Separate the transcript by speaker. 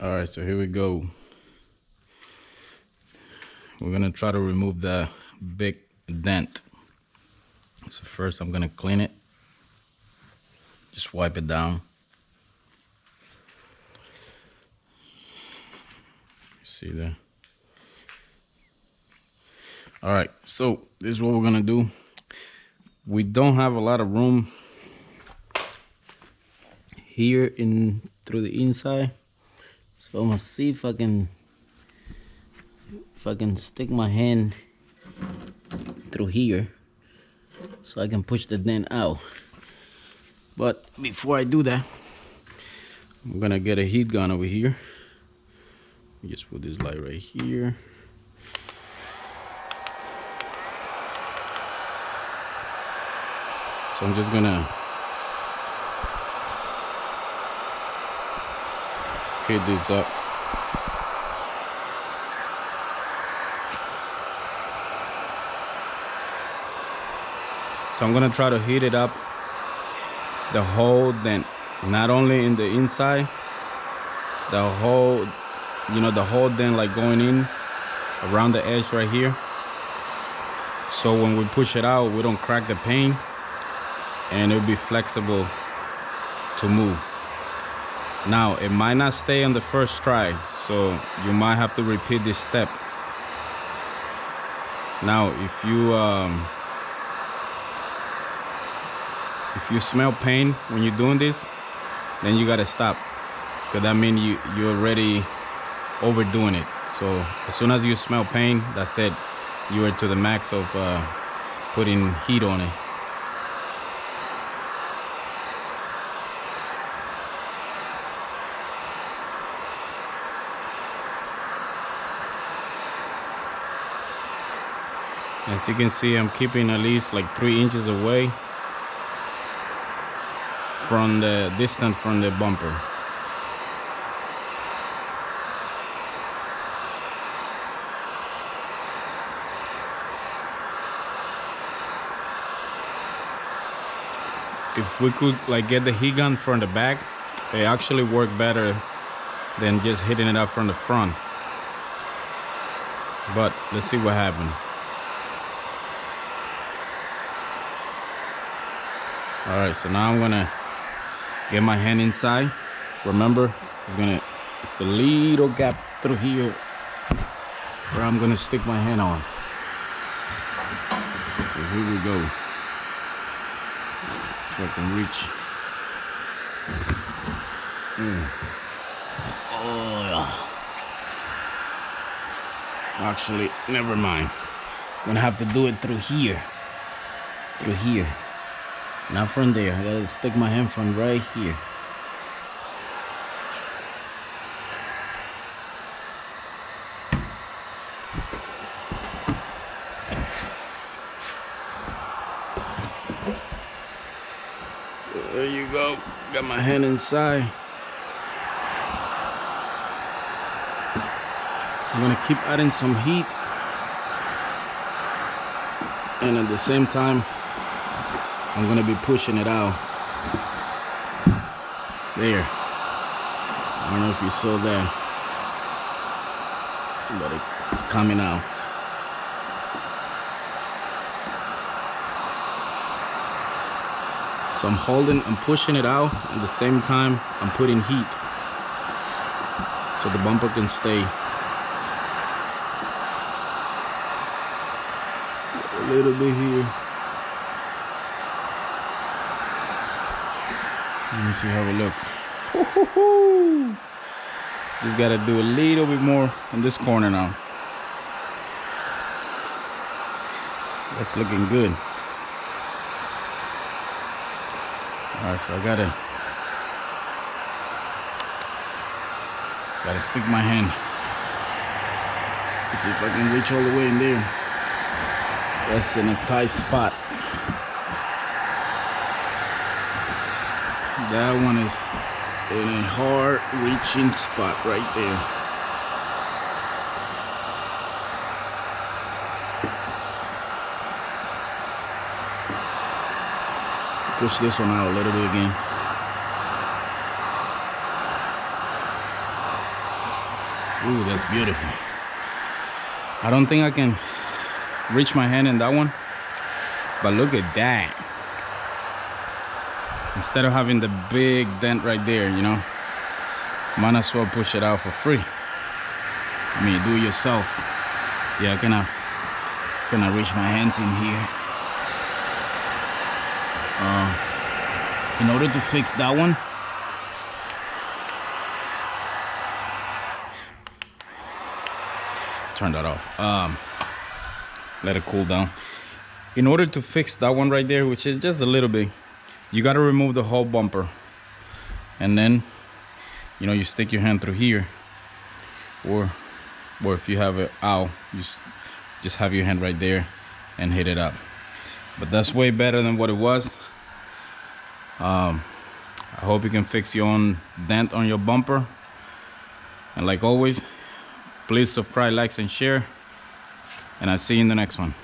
Speaker 1: All right, so here we go. We're gonna try to remove the big dent. So first I'm gonna clean it. Just wipe it down. See there? All right, so this is what we're gonna do. We don't have a lot of room here through the inside, so I'm gonna see if I can stick my hand through here so I can push the dent out. But before I do that, I'm gonna get a heat gun over here. Just put this light right here. So I'm just gonna heat this up. So I'm gonna try to heat it up the whole dent, not only in the inside, the whole, the whole dent, like going in around the edge right here. So when we push it out, we don't crack the paint and it'll be flexible to move. Now, it might not stay on the first try, so you might have to repeat this step. Now, if you smell pain when you're doing this, then you gotta stop, because that means you're already overdoing it. So as soon as you smell pain, that's it. You are to the max of putting heat on it. As you can see, I'm keeping at least like 3 inches away from the distance from the bumper. If we could like get the heat gun from the back, it actually worked better than just hitting it up from the front. But let's see what happened. All right, so now I'm gonna get my hand inside. Remember, it's a little gap through here where I'm gonna stick my hand on. So here we go. If I can reach. Oh yeah. Actually, never mind. I'm gonna have to do it through here. Through here. Not from there. I gotta stick my hand from right here. There you go. Got my hand inside. I'm gonna keep adding some heat, and at the same time I'm gonna be pushing it out. There. I don't know if you saw that, but it's coming out. So I'm pushing it out. At the same time, I'm putting heat so the bumper can stay. A little bit here. Let me see how we look. Just gotta do a little bit more in this corner now. That's looking good. Alright, so I gotta stick my hand. Let's see if I can reach all the way in there. That's in a tight spot. That one is in a hard reaching spot right there. Push this one out a little bit again. Ooh, that's beautiful. I don't think I can reach my hand in that one, but look at that. Instead of having the big dent right there, you know, might as well push it out for free. I mean, do it yourself. Yeah, I cannot reach my hands in here. In order to fix that one, turn that off. Let it cool down. In order to fix that one right there, which is just a little bit, you got to remove the whole bumper, and then, you know, you stick your hand through here, or if you have it out, you just have your hand right there and hit it up. But that's way better than what it was. I hope you can fix your own dent on your bumper, and like always, please subscribe, like, and share, and I'll see you in the next one.